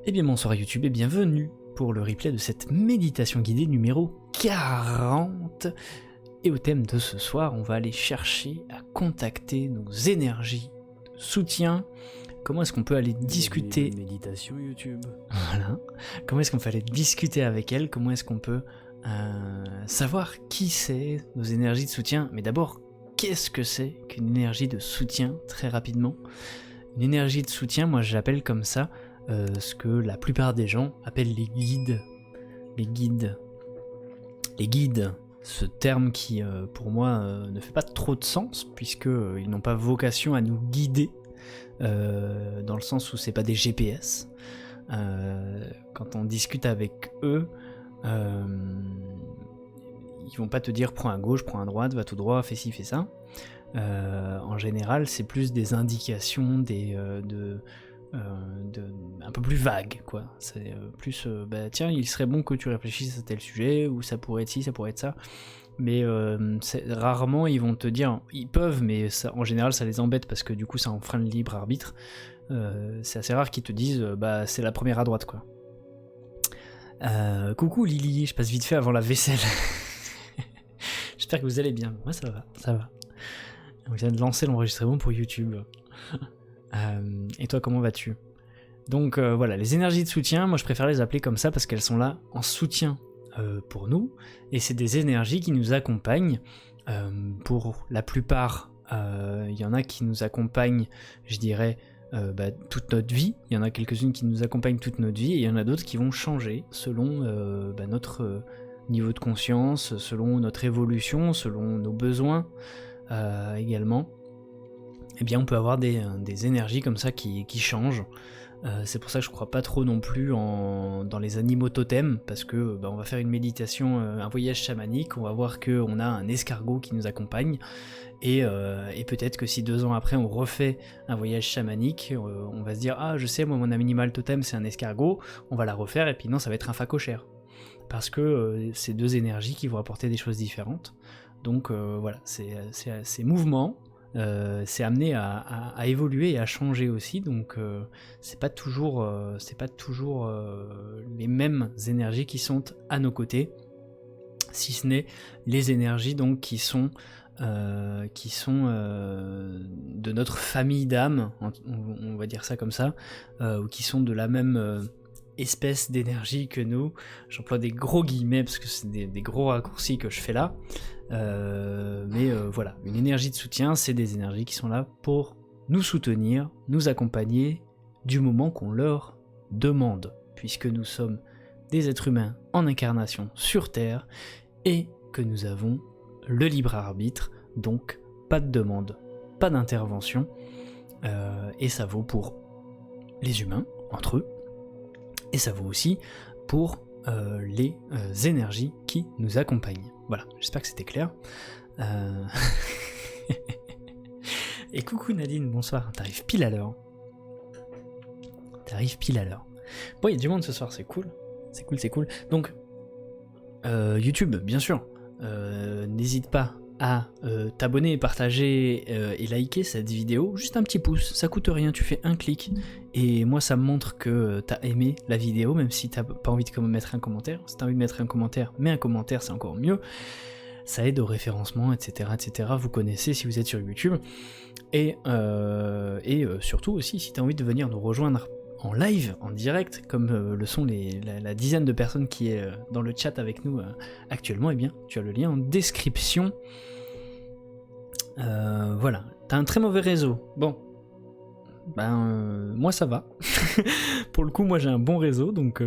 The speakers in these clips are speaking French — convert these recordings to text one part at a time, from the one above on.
Eh bien bonsoir YouTube et bienvenue pour le replay de cette méditation guidée numéro 40. Et au thème de ce soir, on va aller chercher à contacter nos énergies de soutien. Comment est-ce qu'on peut aller discuter... Méditation YouTube. Voilà. Comment est-ce qu'on peut aller discuter avec elles? Comment est-ce qu'on peut savoir qui c'est, nos énergies de soutien? Mais d'abord, qu'est-ce que c'est qu'une énergie de soutien, très rapidement? Une énergie de soutien, moi je l'appelle comme ça, ce que la plupart des gens appellent les guides. Les guides. Les guides, ce terme qui pour moi ne fait pas trop de sens, puisqu'ils n'ont pas vocation à nous guider, dans le sens où c'est pas des GPS. Quand on discute avec eux, ils vont pas te dire prends à gauche, prends à droite, va tout droit, fais ci, fais ça. En général, c'est plus des indications, un peu plus vagues, quoi. C'est plus, tiens, il serait bon que tu réfléchisses à tel sujet, ou ça pourrait être ci, ça pourrait être ça. Mais rarement ils vont te dire, ils peuvent, mais ça, en général ça les embête parce que du coup ça enfreint le libre arbitre. C'est assez rare qu'ils te disent, c'est la première à droite, quoi. Coucou Lily, je passe vite fait avant la vaisselle. J'espère que vous allez bien. Moi ça va, ça va. On vient de lancer l'enregistrement pour YouTube. Et toi, comment vas-tu? Donc voilà, les énergies de soutien, moi je préfère les appeler comme ça parce qu'elles sont là en soutien pour nous, et c'est des énergies qui nous accompagnent pour la plupart. Il y en a qui nous accompagnent, je dirais, toute notre vie. Il y en a quelques-unes qui nous accompagnent toute notre vie, et il y en a d'autres qui vont changer selon notre niveau de conscience, selon notre évolution, selon nos besoins également. Eh bien on peut avoir des énergies comme ça qui changent. C'est pour ça que je crois pas trop non plus dans les animaux totems, parce que on va faire une méditation, un voyage chamanique, on va voir qu'on a un escargot qui nous accompagne, et peut-être que si 2 ans après on refait un voyage chamanique, on va se dire ah je sais, moi mon animal totem c'est un escargot, on va la refaire, et puis non, ça va être un phacochère, parce que c'est 2 énergies qui vont apporter des choses différentes. Donc voilà, c'est mouvement. C'est amené à évoluer et à changer aussi, donc c'est pas toujours les mêmes énergies qui sont à nos côtés, si ce n'est les énergies donc qui sont de notre famille d'âme, on va dire ça comme ça, ou qui sont de la même espèce d'énergie que nous. J'emploie des gros guillemets parce que c'est des gros raccourcis que je fais là. Voilà, une énergie de soutien, c'est des énergies qui sont là pour nous soutenir, nous accompagner du moment qu'on leur demande, puisque nous sommes des êtres humains en incarnation sur Terre et que nous avons le libre arbitre, donc pas de demande, pas d'intervention, et ça vaut pour les humains entre eux, et ça vaut aussi pour les énergies qui nous accompagnent. Voilà, j'espère que c'était clair. Et coucou Nadine, bonsoir, t'arrives pile à l'heure. Bon, il y a du monde ce soir, c'est cool. C'est cool. Donc, YouTube, bien sûr, n'hésite pas à t'abonner, partager et liker cette vidéo. Juste un petit pouce, ça coûte rien, tu fais un clic. Et moi, ça me montre que t'as aimé la vidéo, même si t'as pas envie de mettre un commentaire. Si t'as envie de mettre un commentaire, mets un commentaire, c'est encore mieux. Ça aide au référencement, etc., etc. Vous connaissez si vous êtes sur YouTube. Et surtout aussi, si t'as envie de venir nous rejoindre en live, en direct, comme le sont la dizaine de personnes qui est dans le chat avec nous actuellement, eh bien, tu as le lien en description. Voilà, t'as un très mauvais réseau. Bon, moi ça va. Pour le coup, moi j'ai un bon réseau, donc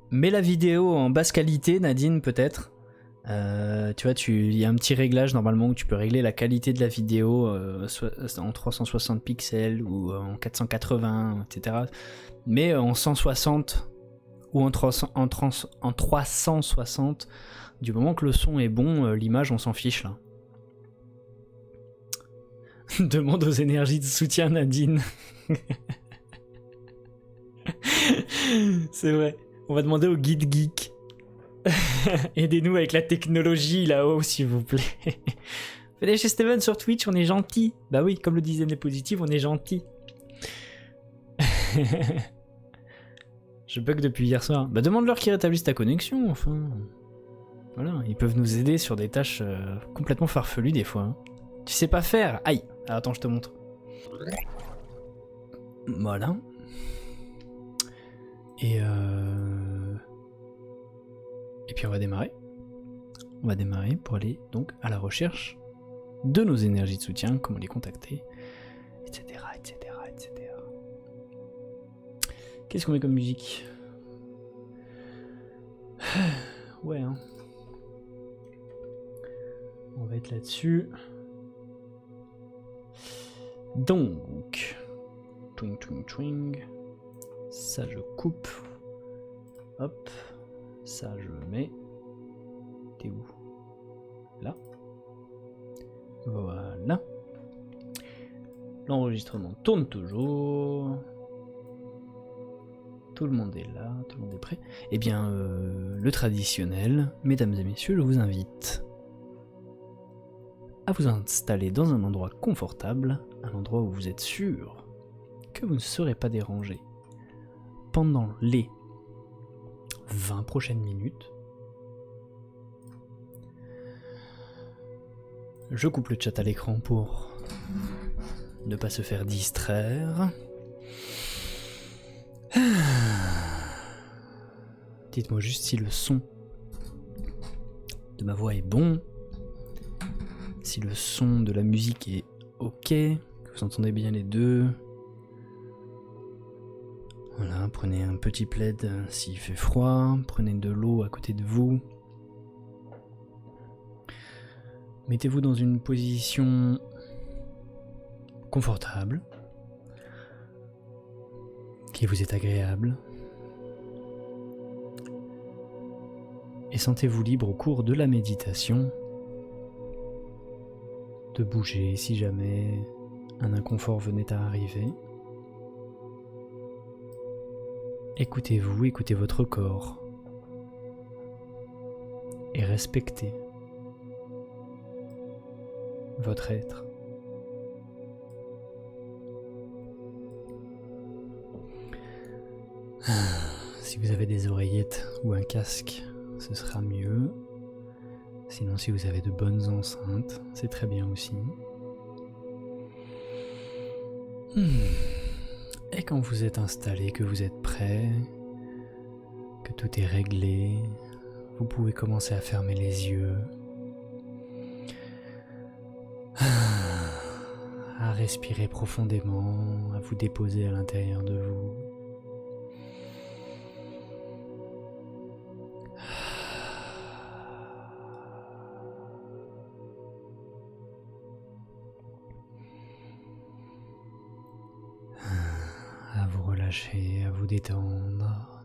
mets la vidéo en basse qualité, Nadine, peut-être. Tu vois, il y a un petit réglage normalement où tu peux régler la qualité de la vidéo en 360 pixels ou en 480, etc. Mais en 160 ou en 360, du moment que le son est bon, l'image on s'en fiche là. Demande aux énergies de soutien, Nadine. C'est vrai, on va demander au guide geek. Aidez-nous avec la technologie là-haut, s'il vous plaît. Venez chez Steven sur Twitch, on est gentil. Bah oui, comme le disait Né Positive, on est gentil. Je bug depuis hier soir. Bah demande-leur qu'ils rétablissent ta connexion, enfin. Voilà, ils peuvent nous aider sur des tâches complètement farfelues des fois. Hein. Tu sais pas faire. Aïe. Alors, attends, je te montre. Voilà. Et puis on va démarrer. On va démarrer pour aller donc à la recherche de nos énergies de soutien, comment les contacter, etc. etc. Qu'est-ce qu'on met comme musique? Ouais, hein. On va être là-dessus. Donc, twing twing twing. Ça je coupe. Hop. Ça je mets. T'es où? Là. Voilà. L'enregistrement tourne toujours. Tout le monde est là, tout le monde est prêt. Eh bien, le traditionnel, mesdames et messieurs, je vous invite à vous installer dans un endroit confortable, un endroit où vous êtes sûr que vous ne serez pas dérangé pendant les 20 prochaines minutes. Je coupe le chat à l'écran pour ne pas se faire distraire. Dites-moi juste si le son de ma voix est bon, si le son de la musique est ok, que vous entendez bien les deux. Voilà, prenez un petit plaid s'il fait froid, prenez de l'eau à côté de vous. Mettez-vous dans une position confortable, qui vous est agréable. Et sentez-vous libre au cours de la méditation de bouger si jamais un inconfort venait à arriver. Écoutez-vous, écoutez votre corps et respectez votre être. Si vous avez des oreillettes ou un casque, ce sera mieux. Sinon, si vous avez de bonnes enceintes, c'est très bien aussi. Et quand vous êtes installé, que vous êtes prêt, que tout est réglé, vous pouvez commencer à fermer les yeux, à respirer profondément, à vous déposer à l'intérieur de vous. À vous relâcher, à vous détendre.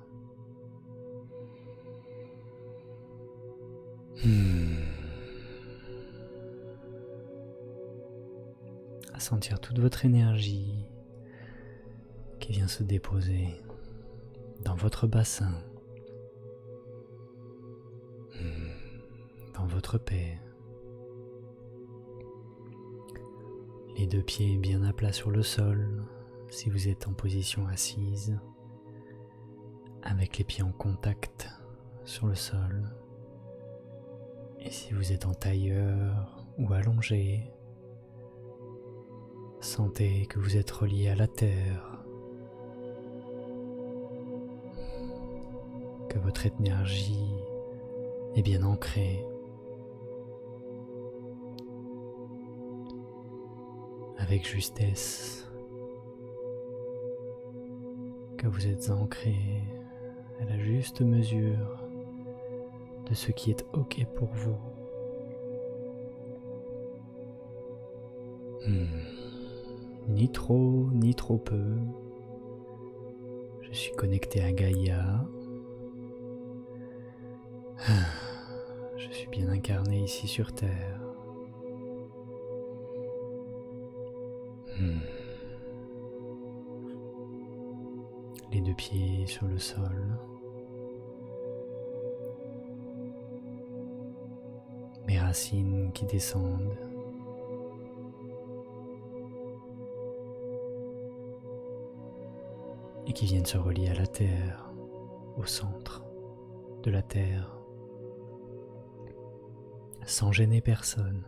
À sentir toute votre énergie qui vient se déposer dans votre bassin, dans votre paix. Les deux pieds bien à plat sur le sol, si vous êtes en position assise, avec les pieds en contact sur le sol. Et si vous êtes en tailleur ou allongé, sentez que vous êtes relié à la terre, que votre énergie est bien ancrée, avec justesse, que vous êtes ancré à la juste mesure de ce qui est ok pour vous. Ni trop, ni trop peu. Je suis connecté à Gaïa. Je suis bien incarné ici sur Terre. Les deux pieds sur le sol. Mes racines qui descendent. et qui viennent se relier à la Terre, au centre de la Terre, sans gêner personne.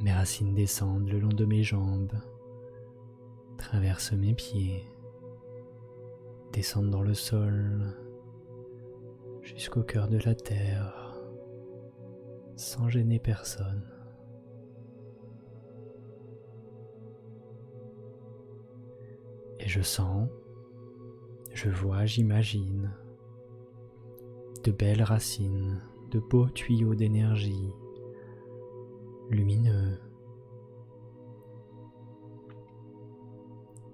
Mes racines descendent le long de mes jambes, traversent mes pieds, descendent dans le sol, jusqu'au cœur de la Terre, sans gêner personne. Et je sens, je vois, j'imagine de belles racines, de beaux tuyaux d'énergie, lumineux,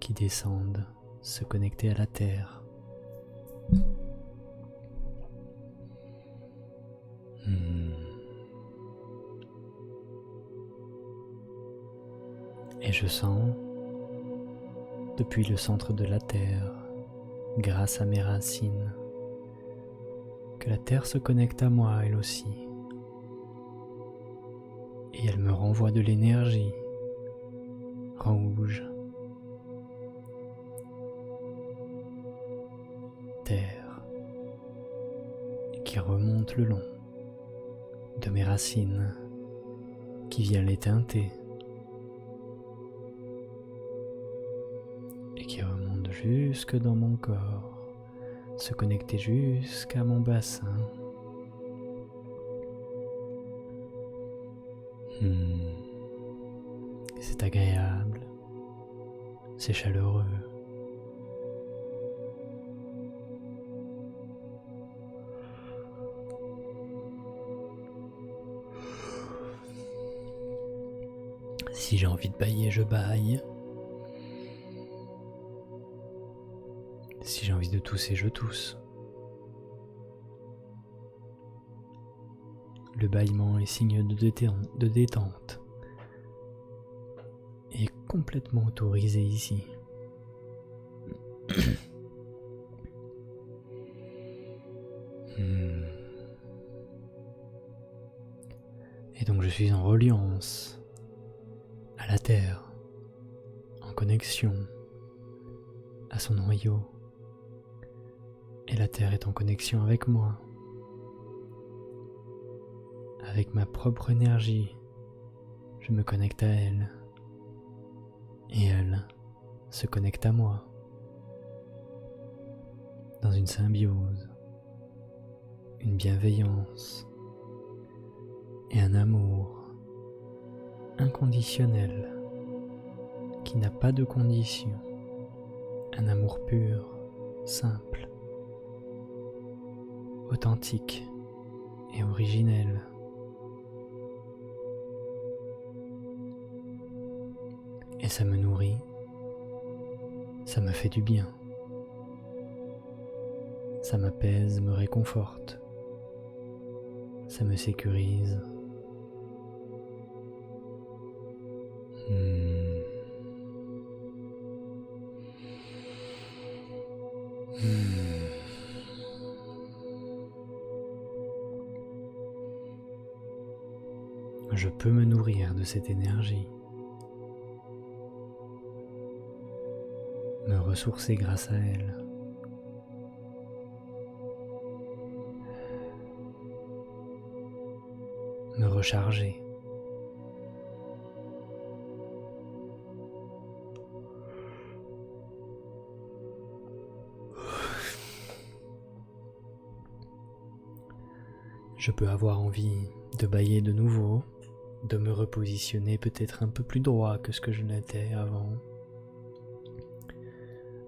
qui descendent se connecter à la Terre. Et je sens, depuis le centre de la Terre, grâce à mes racines, que la Terre se connecte à moi elle aussi. Et elle me renvoie de l'énergie rouge, terre, qui remonte le long de mes racines, qui vient les teinter et qui remonte jusque dans mon corps, se connecter jusqu'à mon bassin. C'est agréable, c'est chaleureux. Si j'ai envie de bâiller, je bâille. Si j'ai envie de tousser, je tousse. Le bâillement est signe de détente et est complètement autorisé ici. Et donc je suis en reliance à la Terre, en connexion à son noyau. Et la Terre est en connexion avec moi, avec ma propre énergie. Je me connecte à elle, et elle se connecte à moi, dans une symbiose, une bienveillance et un amour inconditionnel qui n'a pas de condition, un amour pur, simple, authentique et originel. Et ça me nourrit, ça me fait du bien, ça m'apaise, me réconforte, ça me sécurise. Je peux me nourrir de cette énergie, me ressourcer grâce à elle. Me recharger. Je peux avoir envie de bâiller de nouveau, de me repositionner peut-être un peu plus droit que ce que je n'étais avant.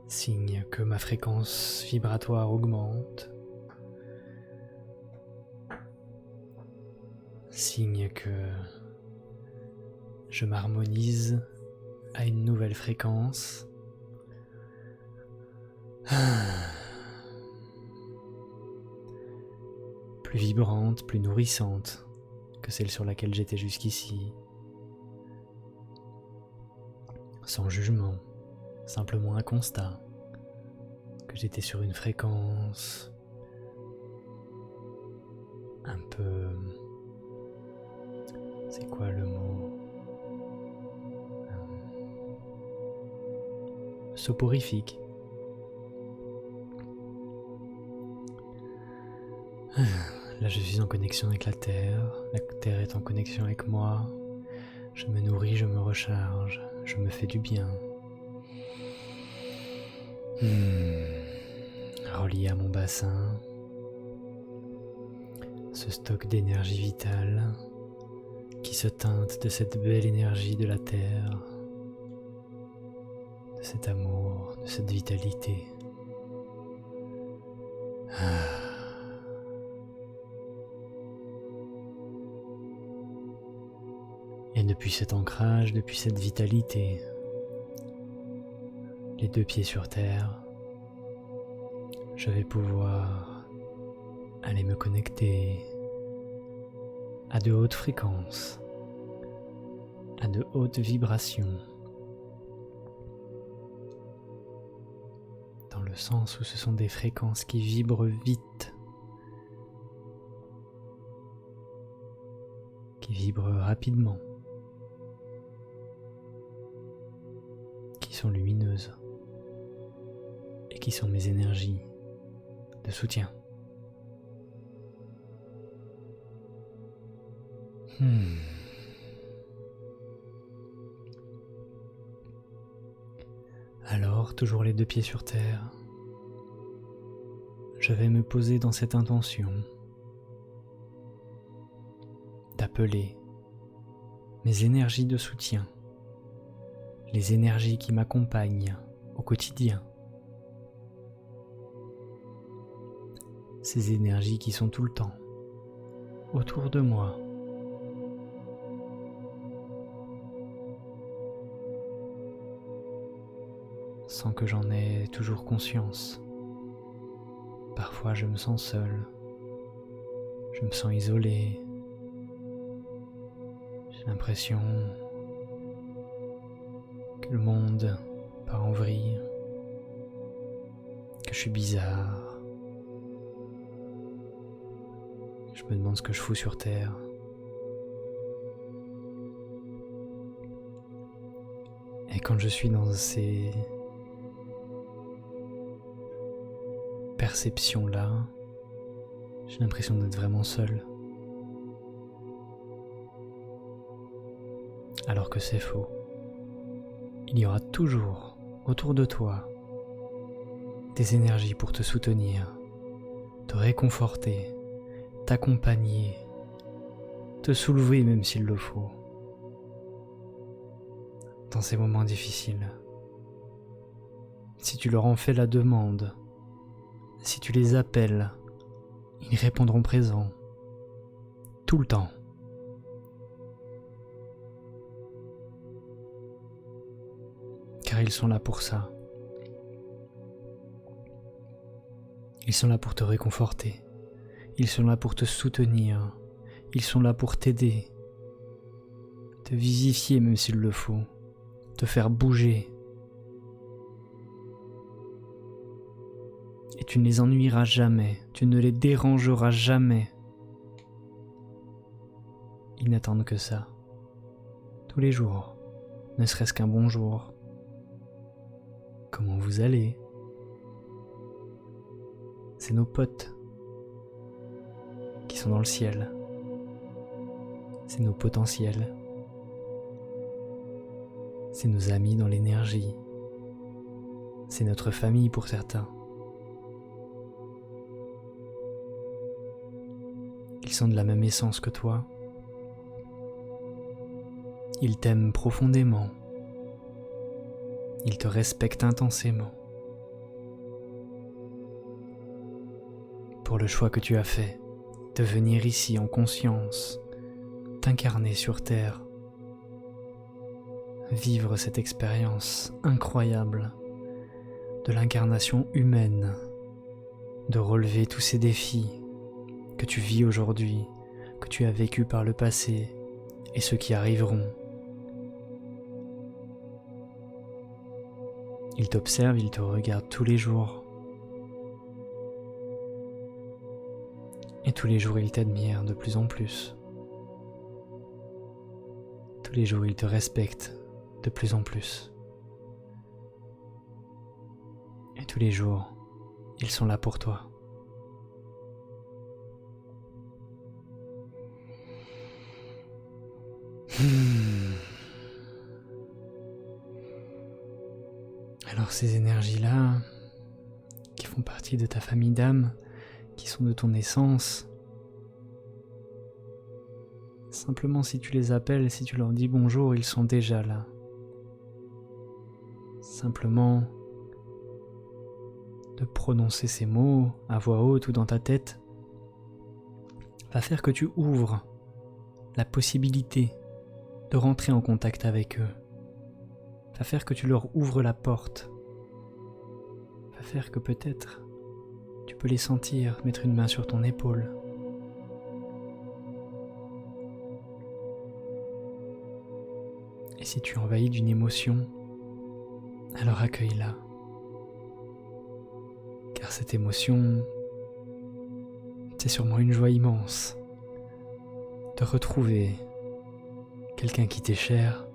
Signe que ma fréquence vibratoire augmente. Signe que je m'harmonise à une nouvelle fréquence. Plus vibrante, plus nourrissante que celle sur laquelle j'étais jusqu'ici. Sans jugement, simplement un constat que j'étais sur une fréquence un peu... C'est quoi le mot? soporifique. Là, je suis en connexion avec la Terre est en connexion avec moi. Je me nourris, je me recharge, je me fais du bien. Relié à mon bassin, ce stock d'énergie vitale qui se teinte de cette belle énergie de la Terre, de cet amour, de cette vitalité. Et depuis cet ancrage, depuis cette vitalité, les deux pieds sur terre, je vais pouvoir aller me connecter à de hautes fréquences, à de hautes vibrations, dans le sens où ce sont des fréquences qui vibrent vite, qui vibrent rapidement, qui sont lumineuses et qui sont mes énergies de soutien. Alors, toujours les deux pieds sur terre, je vais me poser dans cette intention d'appeler mes énergies de soutien, les énergies qui m'accompagnent au quotidien, ces énergies qui sont tout le temps autour de moi, sans que j'en ai toujours conscience. Parfois je me sens seul, je me sens isolé, j'ai l'impression que le monde part en vrille, que je suis bizarre, je me demande ce que je fous sur Terre. Et quand je suis dans ces perceptions-là, j'ai l'impression d'être vraiment seul. Alors que c'est faux. Il y aura toujours autour de toi des énergies pour te soutenir, te réconforter, t'accompagner, te soulever même s'il le faut, dans ces moments difficiles. Si tu leur en fais la demande, si tu les appelles, ils répondront présents, tout le temps. Car ils sont là pour ça. Ils sont là pour te réconforter. Ils sont là pour te soutenir. Ils sont là pour t'aider. Te vivifier même s'il le faut. Te faire bouger. Et tu ne les ennuieras jamais. Tu ne les dérangeras jamais. Ils n'attendent que ça. Tous les jours. Ne serait-ce qu'un bonjour. Comment vous allez ? C'est nos potes qui sont dans le ciel. C'est nos potentiels. C'est nos amis dans l'énergie. C'est notre famille pour certains. Ils sont de la même essence que toi. Ils t'aiment profondément. Ils te respectent intensément. Pour le choix que tu as fait de venir ici en conscience, t'incarner sur Terre, vivre cette expérience incroyable de l'incarnation humaine, de relever tous ces défis que tu vis aujourd'hui, que tu as vécu par le passé et ceux qui arriveront. Ils t'observent, ils te regardent tous les jours. Et tous les jours, ils t'admirent de plus en plus. Tous les jours, ils te respectent de plus en plus. Et tous les jours, ils sont là pour toi. Alors ces énergies-là, qui font partie de ta famille d'âmes, qui sont de ton essence, simplement si tu les appelles, si tu leur dis bonjour, ils sont déjà là. Simplement de prononcer ces mots à voix haute ou dans ta tête va faire que tu ouvres la possibilité de rentrer en contact avec eux, va faire que tu leur ouvres la porte, va faire que peut-être tu peux les sentir, mettre une main sur ton épaule. Et si tu es envahi d'une émotion, alors accueille-la. Car cette émotion, c'est sûrement une joie immense de retrouver quelqu'un qui t'est cher.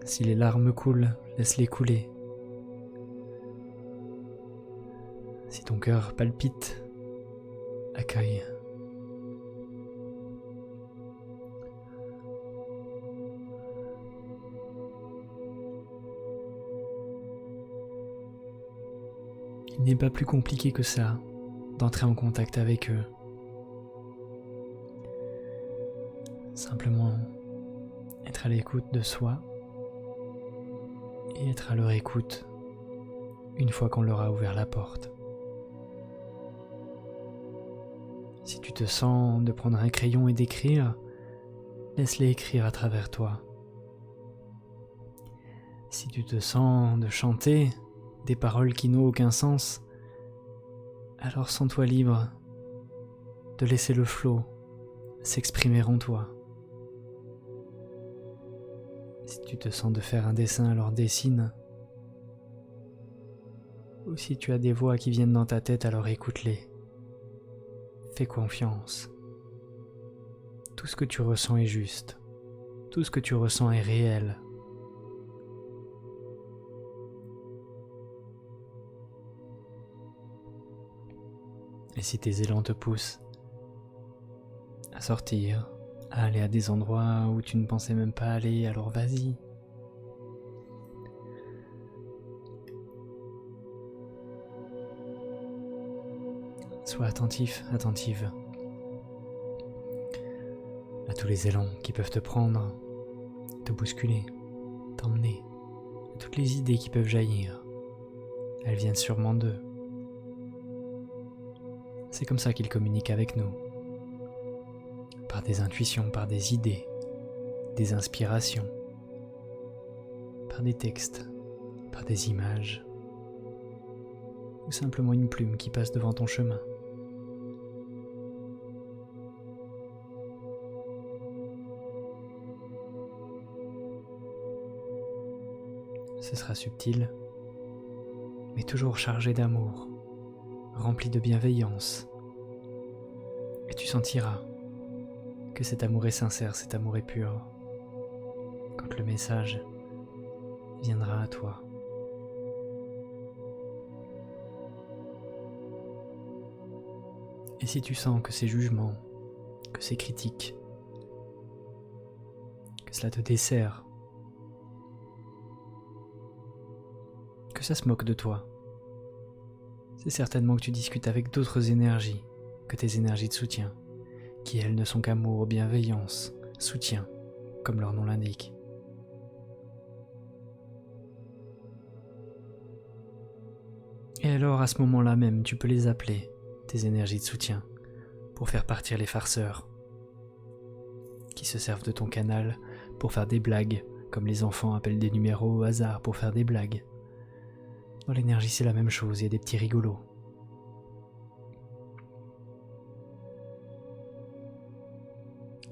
Si les larmes coulent, laisse-les couler. Si ton cœur palpite, accueille. Il n'est pas plus compliqué que ça d'entrer en contact avec eux. Simplement être à l'écoute de soi et être à leur écoute une fois qu'on leur a ouvert la porte. Si tu te sens de prendre un crayon et d'écrire, laisse-les écrire à travers toi. Si tu te sens de chanter des paroles qui n'ont aucun sens, alors sens-toi libre de laisser le flot s'exprimer en toi. Si tu te sens de faire un dessin, alors dessine. Ou si tu as des voix qui viennent dans ta tête, alors écoute-les. Fais confiance. Tout ce que tu ressens est juste. Tout ce que tu ressens est réel. Et si tes élans te poussent à sortir, à aller à des endroits où tu ne pensais même pas aller, alors vas-y. Sois attentif, attentive à tous les élans qui peuvent te prendre, te bousculer, t'emmener, à toutes les idées qui peuvent jaillir. Elles viennent sûrement d'eux. C'est comme ça qu'ils communiquent avec nous. Par des intuitions, par des idées, des inspirations, par des textes, par des images, ou simplement une plume qui passe devant ton chemin. Ce sera subtil, mais toujours chargé d'amour, rempli de bienveillance. Et tu sentiras que cet amour est sincère, cet amour est pur, quand le message viendra à toi. Et si tu sens que ces jugements, que ces critiques, que cela te dessert, que ça se moque de toi, c'est certainement que tu discutes avec d'autres énergies que tes énergies de soutien, qui elles ne sont qu'amour, bienveillance, soutien, comme leur nom l'indique. Et alors à ce moment-là même, tu peux les appeler, tes énergies de soutien, pour faire partir les farceurs, qui se servent de ton canal pour faire des blagues, comme les enfants appellent des numéros au hasard pour faire des blagues. Dans l'énergie c'est la même chose, il y a des petits rigolos.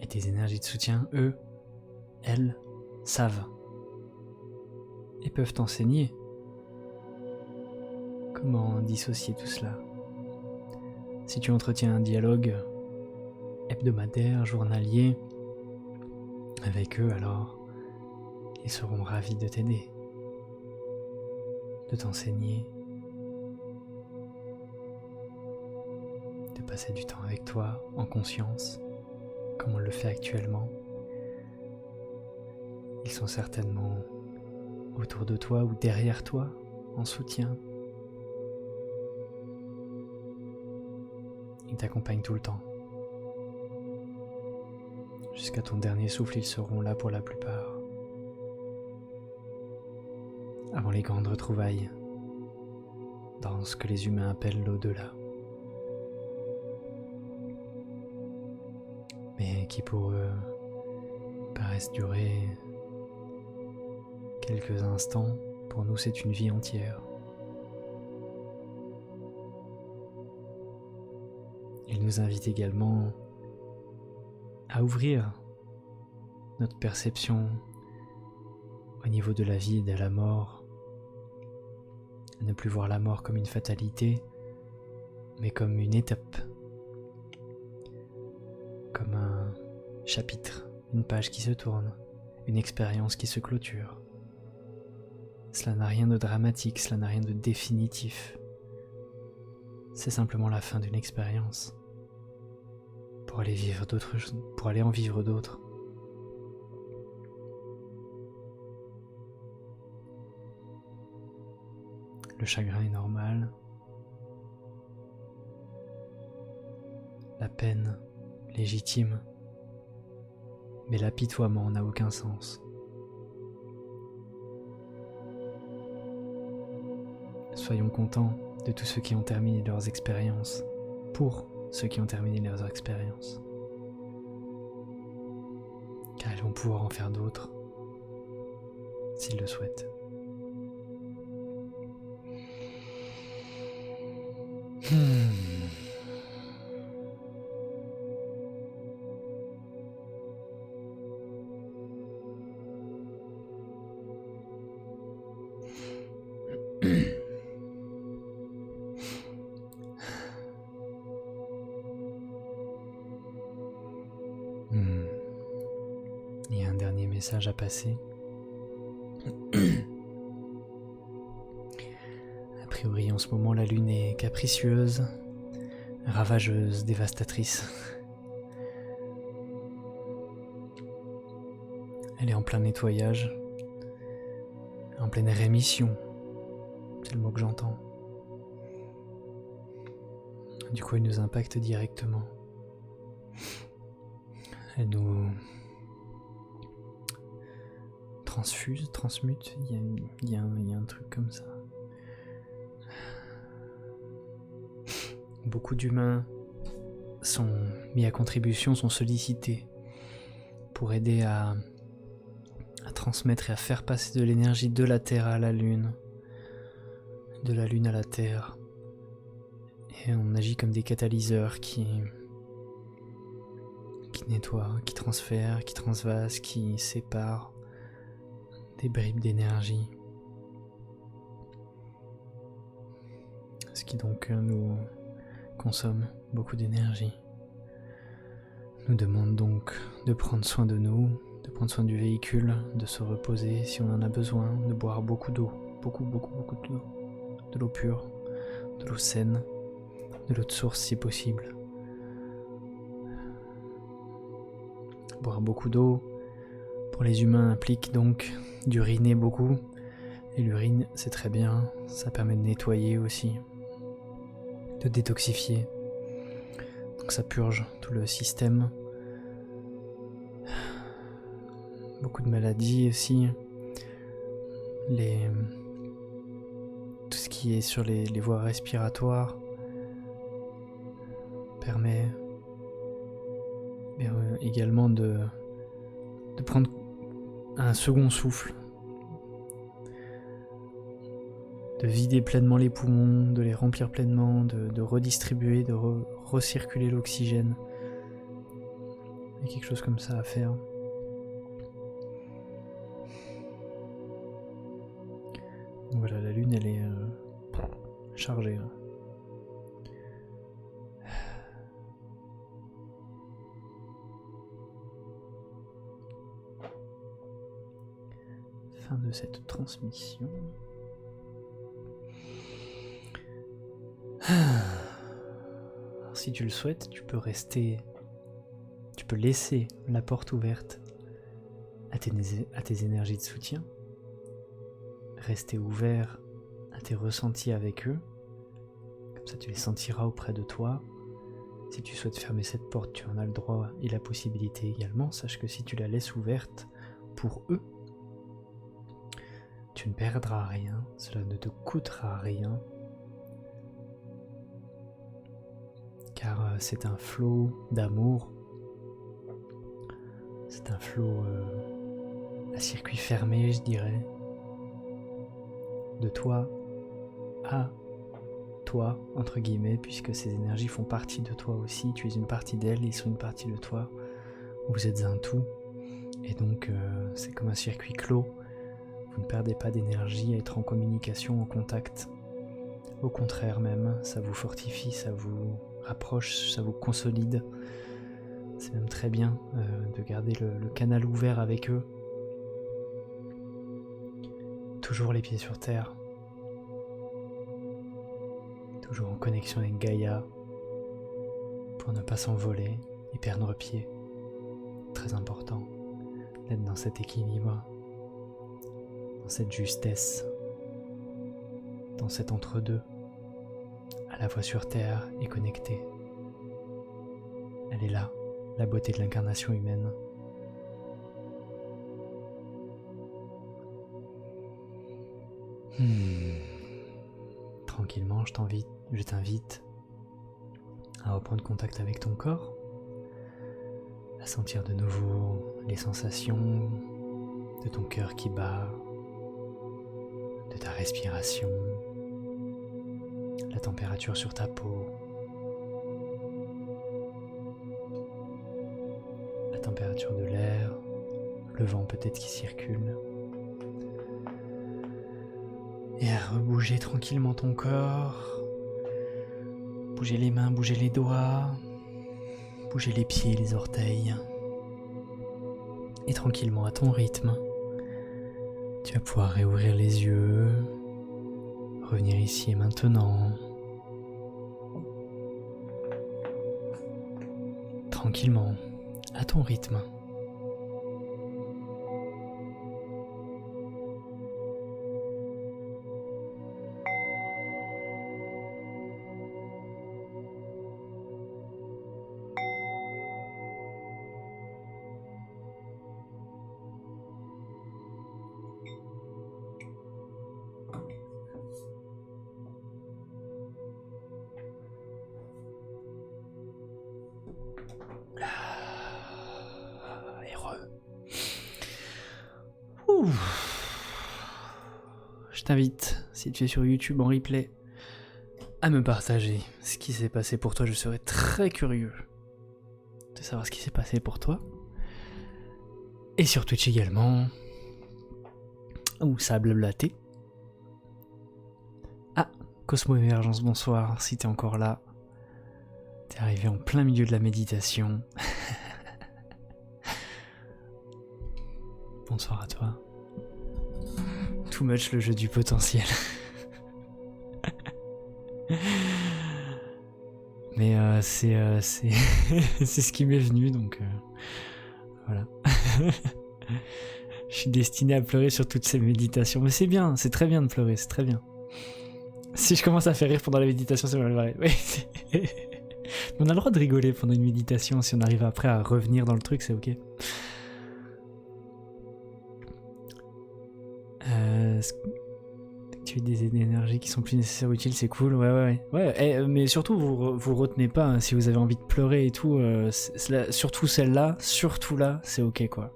Et tes énergies de soutien, eux, elles, savent et peuvent t'enseigner comment dissocier tout cela. Si tu entretiens un dialogue hebdomadaire, journalier avec eux, alors ils seront ravis de t'aider. de t'enseigner, de passer du temps avec toi en conscience, comme on le fait actuellement. Ils sont certainement autour de toi ou derrière toi, en soutien. Ils t'accompagnent tout le temps. Jusqu'à ton dernier souffle, ils seront là pour la plupart. Avant les grandes retrouvailles, dans ce que les humains appellent l'au-delà. Mais qui pour eux paraissent durer quelques instants, pour nous c'est une vie entière. Il nous invite également à ouvrir notre perception au niveau de la vie et de la mort, à ne plus voir la mort comme une fatalité, mais comme une étape, comme un chapitre, une page qui se tourne, une expérience qui se clôture. Cela n'a rien de dramatique, cela n'a rien de définitif. C'est simplement la fin d'une expérience pour aller vivre d'autres, pour aller en vivre d'autres. Le chagrin est normal. La peine légitime. Mais l'apitoiement n'a aucun sens. Soyons contents de tous ceux qui ont terminé leurs expériences, pour ceux qui ont terminé leurs expériences. Car ils vont pouvoir en faire d'autres, s'ils le souhaitent. Il y a un dernier message à passer. A priori, en ce moment, la lune est capricieuse, ravageuse, dévastatrice. Elle est en plein nettoyage, en pleine rémission. C'est le mot que j'entends. Du coup, elle nous impacte directement. Elle nous transfuse, transmute, il y a un truc comme ça. Beaucoup d'humains sont mis à contribution, sont sollicités pour aider à transmettre et à faire passer de l'énergie de la Terre à la Lune, de la Lune à la Terre. Et on agit comme des catalyseurs qui nettoient, qui transfèrent, qui transvasent, qui séparent des bribes d'énergie. Ce qui donc nous consomme beaucoup d'énergie. Nous demande donc de prendre soin de nous, de prendre soin du véhicule, de se reposer si on en a besoin, de boire beaucoup d'eau, beaucoup d'eau, de l'eau pure, de l'eau saine, de l'eau de source si possible. Boire beaucoup d'eau, pour les humains, implique donc d'uriner beaucoup, et l'urine c'est très bien, ça permet de nettoyer aussi, de détoxifier, donc ça purge tout le système. Beaucoup de maladies aussi, tout ce qui est sur les voies respiratoires permet également de prendre un second souffle, de vider pleinement les poumons, de les remplir pleinement, de redistribuer, de recirculer l'oxygène. Il y a quelque chose comme ça à faire. Donc voilà, la lune elle est chargée là. Fin de cette transmission. si tu le souhaites, tu peux laisser la porte ouverte à tes énergies de soutien, rester ouvert à tes ressentis avec eux, comme ça tu les sentiras auprès de toi. Si tu souhaites fermer cette porte, tu en as le droit et la possibilité également. Sache que si tu la laisses ouverte pour eux, tu ne perdras rien, cela ne te coûtera rien, car c'est un flot d'amour, c'est un flot à circuit fermé, je dirais, de toi à toi, entre guillemets, puisque ces énergies font partie de toi aussi, tu es une partie d'elles, ils sont une partie de toi, vous êtes un tout, et donc c'est comme un circuit clos, vous ne perdez pas d'énergie à être en communication, en contact, au contraire même, ça vous fortifie, ça vous rapproche, ça vous consolide, c'est même très bien de garder le canal ouvert avec eux, toujours les pieds sur terre, toujours en connexion avec Gaïa, pour ne pas s'envoler et perdre pied. Très important d'être dans cet équilibre, dans cette justesse, dans cet entre-deux, à la fois sur terre et connecté. Elle est là, la beauté de l'incarnation humaine. Tranquillement, je t'invite à reprendre contact avec ton corps, à sentir de nouveau les sensations de ton cœur qui bat, de ta respiration, la température sur ta peau, la température de l'air, le vent peut-être qui circule. Et à rebouger tranquillement ton corps, bouger les mains, bouger les doigts, bouger les pieds, les orteils. Et tranquillement à ton rythme, tu vas pouvoir réouvrir les yeux, revenir ici et maintenant. Tranquillement, à ton rythme. Je t'invite, si tu es sur YouTube en replay, à me partager ce qui s'est passé pour toi. Je serais très curieux de savoir ce qui s'est passé pour toi. Et sur Twitch également, où ça a blablaté. Ah, Cosmo Émergence, bonsoir, si t'es encore là. T'es arrivé en plein milieu de la méditation. Bonsoir à toi. Too much le jeu du potentiel. Mais c'est ce qui m'est venu, donc voilà. Je suis destiné à pleurer sur toutes ces méditations. Mais c'est bien, c'est très bien de pleurer, c'est très bien. Si je commence à faire rire pendant la méditation, c'est mal barré. On a le droit de rigoler pendant une méditation, si on arrive après à revenir dans le truc, c'est ok. Activer des énergies qui sont plus nécessaires ou utiles, c'est cool, ouais, mais surtout vous retenez pas, hein, si vous avez envie de pleurer et tout, surtout celle-là, surtout là, c'est ok quoi.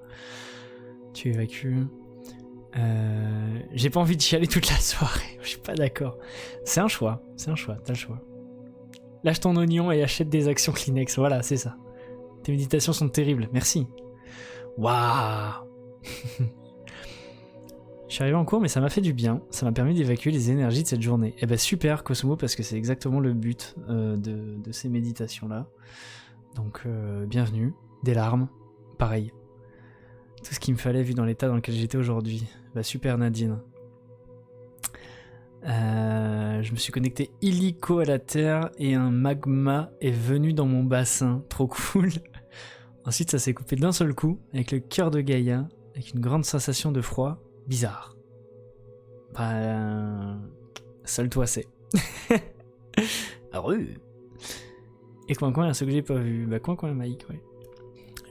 Tu évacues. J'ai pas envie de chialer toute la soirée, je suis pas d'accord. C'est un choix, t'as le choix. Lâche ton oignon et achète des actions Kleenex, voilà, c'est ça. Tes méditations sont terribles, merci. Waouh. Je suis arrivé en cours, mais ça m'a fait du bien. Ça m'a permis d'évacuer les énergies de cette journée. Et ben super, Cosmo, parce que c'est exactement le but de ces méditations-là. Donc, bienvenue. Des larmes, pareil. Tout ce qu'il me fallait vu dans l'état dans lequel j'étais aujourd'hui. Bah super, Nadine. Je me suis connecté illico à la Terre et un magma est venu dans mon bassin. Trop cool. Ensuite, ça s'est coupé d'un seul coup, avec le cœur de Gaïa, avec une grande sensation de froid. Bizarre. Bah... Seul toi sait. Ah oui. Et Coin Coin, ce que j'ai pas vu. Bah Coin Coin Mike, ouais.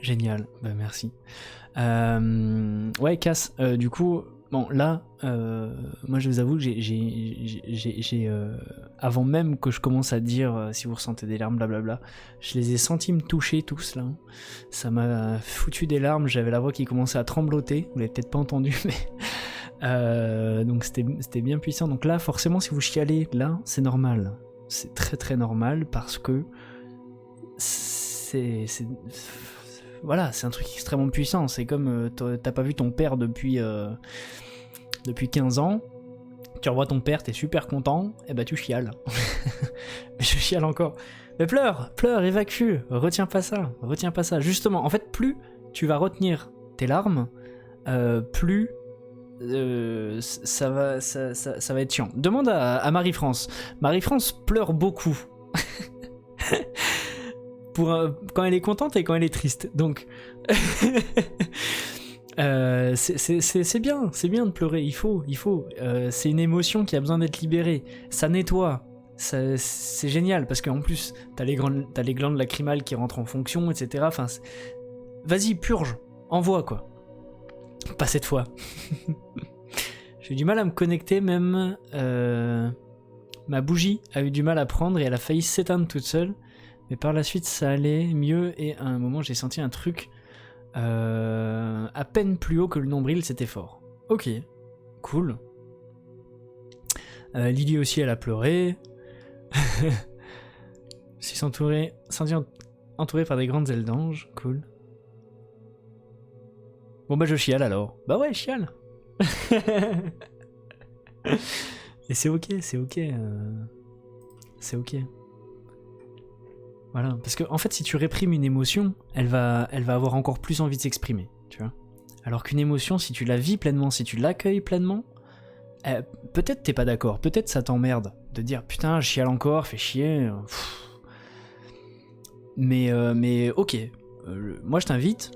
Génial, bah merci. Ouais, Cass, du coup, bon là, moi je vous avoue que j'ai avant même que je commence à dire si vous ressentez des larmes, blablabla, je les ai sentis me toucher tous là. Ça m'a foutu des larmes, j'avais la voix qui commençait à trembloter, vous l'avez peut-être pas entendu, mais donc c'était bien puissant. Donc là, forcément, si vous chialez, là, c'est normal. C'est très très normal parce que voilà, c'est un truc extrêmement puissant. C'est comme t'as pas vu ton père depuis 15 ans, tu revois ton père, t'es super content, et bah tu chiales. Mais je chiale encore. Mais pleure, évacue, retiens pas ça. Justement, en fait, plus tu vas retenir tes larmes, plus ça va être chiant. Demande à Marie-France. Marie-France pleure beaucoup. Quand elle est contente et quand elle est triste. Donc, c'est bien de pleurer. Il faut. C'est une émotion qui a besoin d'être libérée. Ça nettoie. C'est génial parce qu'en plus, t'as les glandes lacrymales qui rentrent en fonction, etc. Enfin, vas-y, purge, envoie quoi. Pas cette fois. J'ai eu du mal à me connecter, même ma bougie a eu du mal à prendre et elle a failli s'éteindre toute seule. Mais par la suite, ça allait mieux et à un moment, j'ai senti un truc à peine plus haut que le nombril, c'était fort. Ok, cool. Lily aussi, elle a pleuré. Je suis senti entouré par des grandes ailes d'ange, cool. Bon bah je chiale alors. Bah ouais, chiale. Et c'est ok. C'est ok. Voilà, parce que en fait, si tu réprimes une émotion, elle va avoir encore plus envie de s'exprimer, tu vois. Alors qu'une émotion, si tu la vis pleinement, si tu l'accueilles pleinement, peut-être t'es pas d'accord, peut-être ça t'emmerde de dire putain, je chiale encore, fais chier. Mais ok, moi je t'invite,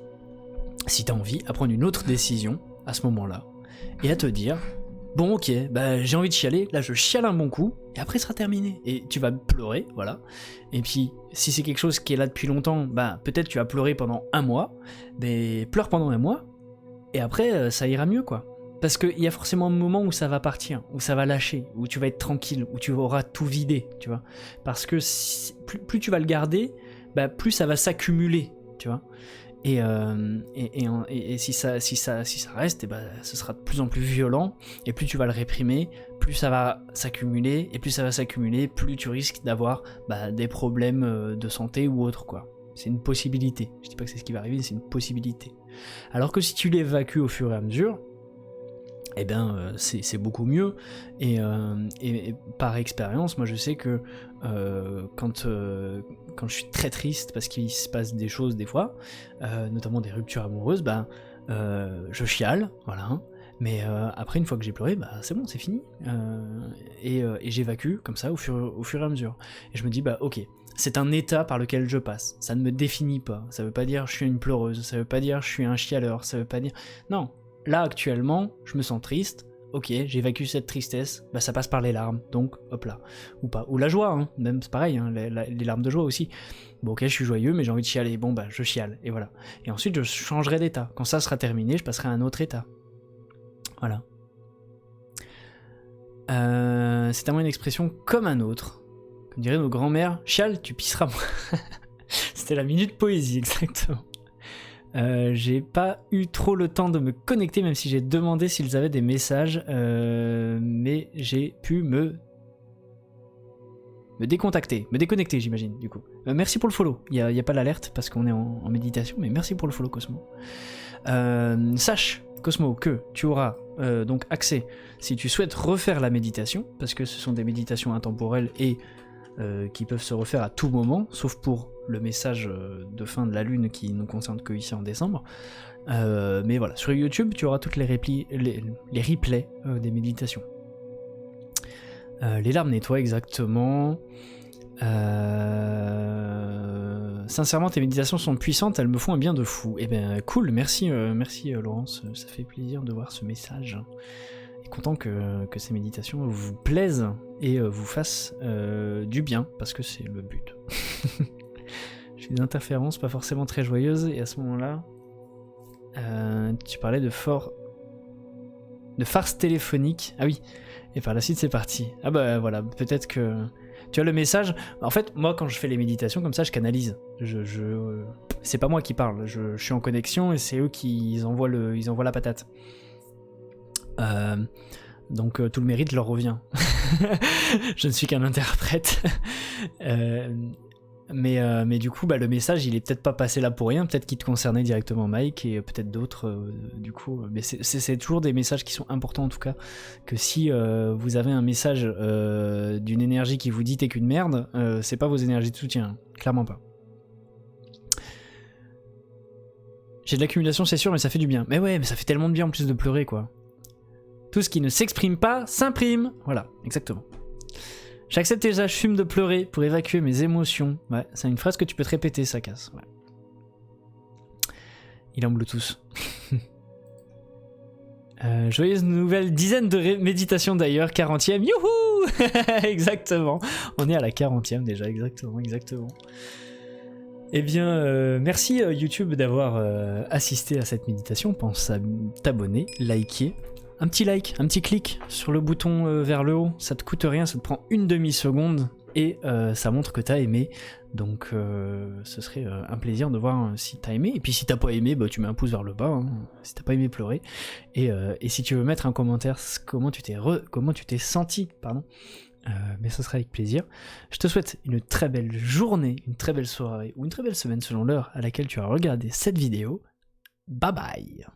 si t'as envie, à prendre une autre décision à ce moment-là et à te dire bon ok, bah j'ai envie de chialer, là je chiale un bon coup, et après ce sera terminé. Et tu vas pleurer, voilà. Et puis, si c'est quelque chose qui est là depuis longtemps, bah peut-être tu vas pleurer pendant un mois, mais pleure pendant un mois, et après ça ira mieux quoi. Parce qu'il y a forcément un moment où ça va partir, où ça va lâcher, où tu vas être tranquille, où tu auras tout vidé, tu vois. Parce que plus tu vas le garder, bah plus ça va s'accumuler, tu vois. Et si ça reste, et bah, ce sera de plus en plus violent, et plus tu vas le réprimer, plus ça va s'accumuler, et plus ça va s'accumuler, plus tu risques d'avoir des problèmes de santé ou autre, quoi. C'est une possibilité. Je dis pas que c'est ce qui va arriver, c'est une possibilité. Alors que si tu l'évacues au fur et à mesure, eh bien c'est beaucoup mieux. Et par expérience, moi je sais que quand je suis très triste parce qu'il se passe des choses des fois, notamment des ruptures amoureuses, je chiale, voilà. Mais après, une fois que j'ai pleuré, c'est bon, c'est fini. Et j'évacue comme ça au fur et à mesure. Et je me dis, ok, c'est un état par lequel je passe. Ça ne me définit pas. Ça veut pas dire je suis une pleureuse. Ça veut pas dire je suis un chialeur. Ça veut pas dire... Non. Là, actuellement, je me sens triste, ok, j'évacue cette tristesse, ça passe par les larmes, donc hop là. Ou pas. Ou la joie, hein. Même c'est pareil, hein, les larmes de joie aussi. Bon ok, je suis joyeux, mais j'ai envie de chialer, bon je chiale, et voilà. Et ensuite, je changerai d'état. Quand ça sera terminé, je passerai à un autre état. Voilà. C'est à moi une expression comme un autre. Comme diraient nos grands-mères, chiale, tu pisseras moins. C'était la minute poésie, exactement. J'ai pas eu trop le temps de me connecter, même si j'ai demandé s'ils avaient des messages, mais j'ai pu me déconnecter, j'imagine, du coup. Merci pour le follow, il y a pas l'alerte parce qu'on est en méditation, mais merci pour le follow, Cosmo. Sache, Cosmo, que tu auras donc accès, si tu souhaites refaire la méditation, parce que ce sont des méditations intemporelles et qui peuvent se refaire à tout moment, sauf pour le message de fin de la lune qui nous concerne que ici en décembre. Mais voilà, sur YouTube, tu auras toutes les replays des méditations. Les larmes nettoient, exactement. Sincèrement, tes méditations sont puissantes, elles me font un bien de fou. Eh ben cool, merci, merci Laurence, ça fait plaisir de voir ce message. Et content que ces méditations vous plaisent et vous fassent du bien, parce que c'est le but. J'ai des interférences pas forcément très joyeuses, et à ce moment-là, tu parlais de farce téléphonique. Ah oui, et par la suite c'est parti. Ah bah voilà, peut-être que... Tu as le message. En fait, moi, quand je fais les méditations comme ça, je canalise. C'est pas moi qui parle. Je suis en connexion et c'est eux qui envoient la patate. Donc tout le mérite leur revient. Je ne suis qu'un interprète. Mais du coup, le message, il est peut-être pas passé là pour rien. Peut-être qu'il te concernait directement, Mike, et peut-être d'autres. Du coup, mais c'est toujours des messages qui sont importants en tout cas. Que si vous avez un message d'une énergie qui vous dit t'es qu'une merde, c'est pas vos énergies de soutien, hein. Clairement pas. J'ai de l'accumulation, c'est sûr, mais ça fait du bien. Mais ouais, mais ça fait tellement de bien en plus de pleurer, quoi. Tout ce qui ne s'exprime pas s'imprime. Voilà, exactement. J'accepte déjà, je fume de pleurer pour évacuer mes émotions. Ouais, c'est une phrase que tu peux te répéter, ça casse. Ouais. Il est en Bluetooth. Joyeuse nouvelle, dizaine de méditations d'ailleurs, 40e, youhou. Exactement, on est à la 40e déjà, exactement. Eh bien, merci YouTube d'avoir assisté à cette méditation. Pense à t'abonner, liker. Un petit like, un petit clic sur le bouton vers le haut, ça te coûte rien, ça te prend une demi-seconde et ça montre que t'as aimé. Donc ce serait un plaisir de voir si t'as aimé. Et puis si t'as pas aimé, tu mets un pouce vers le bas, hein, si t'as pas aimé pleurer. Et si tu veux mettre un commentaire, comment tu t'es senti, pardon. Mais ce sera avec plaisir. Je te souhaite une très belle journée, une très belle soirée ou une très belle semaine selon l'heure à laquelle tu as regardé cette vidéo. Bye bye.